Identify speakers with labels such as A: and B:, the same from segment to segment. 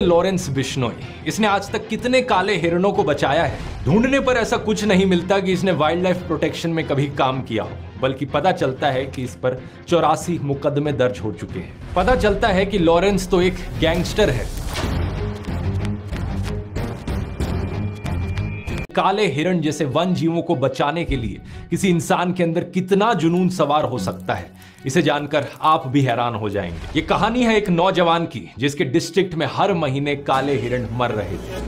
A: Lawrence Bishnoi, इसने आज तक कितने काले हिरणों को बचाया है। ढूंढने पर ऐसा कुछ नहीं मिलता कि इसने वाइल्ड लाइफ प्रोटेक्शन में कभी काम किया हो, बल्कि पता चलता है कि इस पर 84 मुकदमे दर्ज हो चुके हैं। पता चलता है कि लॉरेंस तो एक गैंगस्टर है। काले हिरण जैसे वन जीवों को बचाने के लिए किसी इंसान के अंदर कितना जुनून सवार हो सकता है, इसे जानकर आप भी हैरान हो जाएंगे। ये कहानी है एक नौजवान की जिसके डिस्ट्रिक्ट में हर महीने काले हिरण मर रहे थे।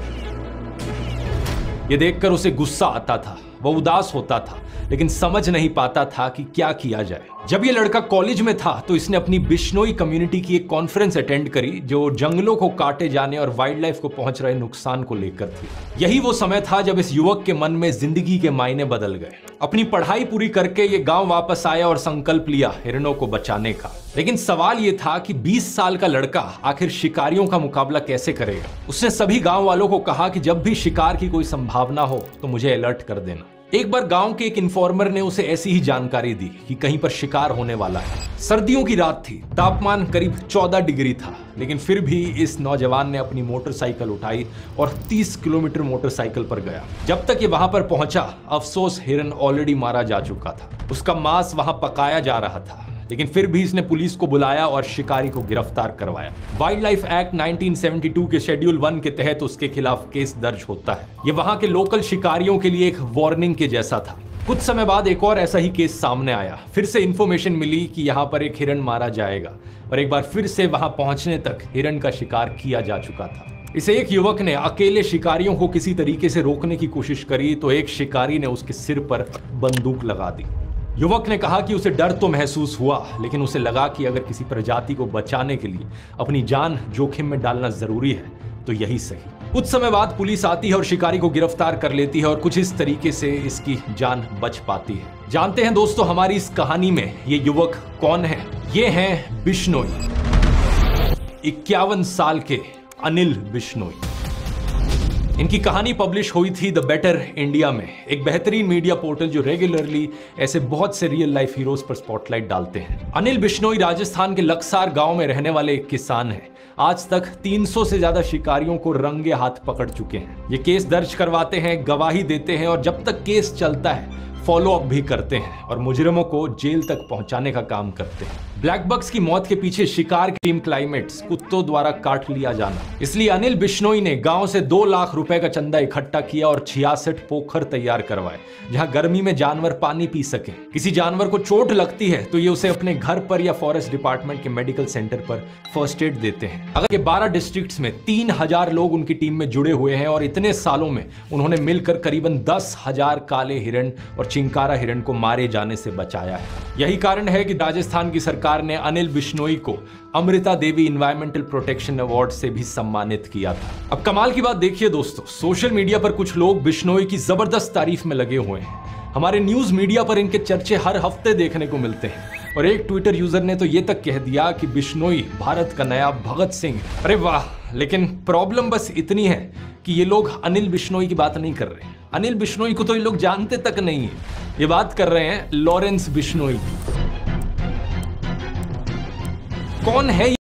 A: ये देखकर उसे गुस्सा आता था, वो उदास होता था, लेकिन समझ नहीं पाता था कि क्या किया जाए। जब ये लड़का कॉलेज में था तो इसने अपनी बिश्नोई कम्युनिटी की एक कॉन्फ्रेंस अटेंड करी जो जंगलों को काटे जाने और वाइल्ड लाइफ को पहुंच रहे नुकसान को लेकर थी। यही वो समय था जब इस युवक के मन में जिंदगी के मायने बदल गए। अपनी पढ़ाई पूरी करके ये गांव वापस आया और संकल्प लिया हिरणों को बचाने का। लेकिन सवाल ये था कि 20 साल का लड़का आखिर शिकारियों का मुकाबला कैसे करेगा। उसने सभी गांव वालों को कहा कि जब भी शिकार की कोई संभावना हो तो मुझे अलर्ट कर देना। एक बार गांव के एक इन्फॉर्मर ने उसे ऐसी ही जानकारी दी कि कहीं पर शिकार होने वाला है। सर्दियों की रात थी, तापमान करीब 14 डिग्री था, लेकिन फिर भी इस नौजवान ने अपनी मोटरसाइकिल उठाई और 30 किलोमीटर मोटरसाइकिल पर गया। जब तक ये वहां पर पहुंचा, अफसोस हिरन ऑलरेडी मारा जा चुका था। उसका मांस वहां पकाया जा रहा था, लेकिन फिर भी इसने पुलिस को बुलाया और शिकारी को गिरफ्तार करवाया। वाइल्ड लाइफ एक्ट 1972 के शेड्यूल 1 के तहत उसके खिलाफ केस दर्ज होता है। ये वहां के लोकल शिकारियों के लिए एक वार्निंग के जैसा था। कुछ समय बाद एक और ऐसा ही केस सामने आया। फिर से इंफॉर्मेशन मिली कि यहाँ पर एक हिरन मारा जाएगा और एक बार फिर से वहां पहुंचने तक हिरन का शिकार किया जा चुका था। इसे एक युवक ने अकेले शिकारियों को किसी तरीके से रोकने की कोशिश करी तो एक शिकारी ने उसके सिर पर बंदूक लगा दी। युवक ने कहा कि उसे डर तो महसूस हुआ, लेकिन उसे लगा कि अगर किसी प्रजाति को बचाने के लिए अपनी जान जोखिम में डालना जरूरी है तो यही सही। कुछ समय बाद पुलिस आती है और शिकारी को गिरफ्तार कर लेती है और कुछ इस तरीके से इसकी जान बच पाती है। जानते हैं दोस्तों हमारी इस कहानी में ये युवक कौन है। ये हैं बिश्नोई, 51 साल के अनिल बिश्नोई। इनकी कहानी पब्लिश हुई थी द बेटर इंडिया में, एक बेहतरीन मीडिया पोर्टल जो रेगुलरली ऐसे बहुत से रियल लाइफ हीरोज पर स्पॉटलाइट डालते हैं। अनिल बिश्नोई राजस्थान के लक्सार गांव में रहने वाले एक किसान हैं। आज तक 300 से ज्यादा शिकारियों को रंगे हाथ पकड़ चुके हैं। ये केस दर्ज करवाते हैं, गवाही देते हैं और जब तक केस चलता है फॉलो अप भी करते हैं और मुजरिमों को जेल तक पहुंचाने का काम करते हैं। ब्लैक बक्स की मौत के पीछे शिकार की टीम क्लाइमेट्स, कुत्तों द्वारा काट लिया जाना। इसलिए अनिल बिश्नोई ने गांव से 2 लाख रुपए का चंदा इकट्ठा किया और 66 पोखर तैयार करवाए जहां गर्मी में जानवर पानी पी सके। किसी जानवर को चोट लगती है तो ये उसे अपने घर पर या फॉरेस्ट डिपार्टमेंट के मेडिकल सेंटर पर फर्स्ट एड देते हैं। अगर ये 12 डिस्ट्रिक्ट्स में 3000 लोग उनकी टीम में जुड़े हुए हैं और इतने सालों में उन्होंने मिलकर करीबन 10,000 काले हिरण और चिंकारा हिरण को मारे जाने से बचाया है। यही कारण है कि राजस्थान की सरकार ने अनिल बिश्नोई को Amrita Devi environmental protection award से भी सम्मानित किया था। अब कमाल की बात देखिए दोस्तों, सोशल मीडिया पर कुछ लोग बिश्नोई की जबरदस्त तारीफ में लगे हुए हैं। हमारे न्यूज मीडिया पर इनके चर्चे हर हफ्ते देखने को मिलते हैं और एक ट्विटर यूजर ने तो यह तक कह दिया कि बिश्नोई भारत का नया भगत सिंह। अरे वाह, लेकिन प्रॉब्लम बस इतनी है कि ये लोग अनिल बिश्नोई की बात नहीं कर रहे। अनिल बिश्नोई को तो ये लोग जानते तक नहीं है। ये बात कर रहे हैं लॉरेंस बिश्नोई की। कौन है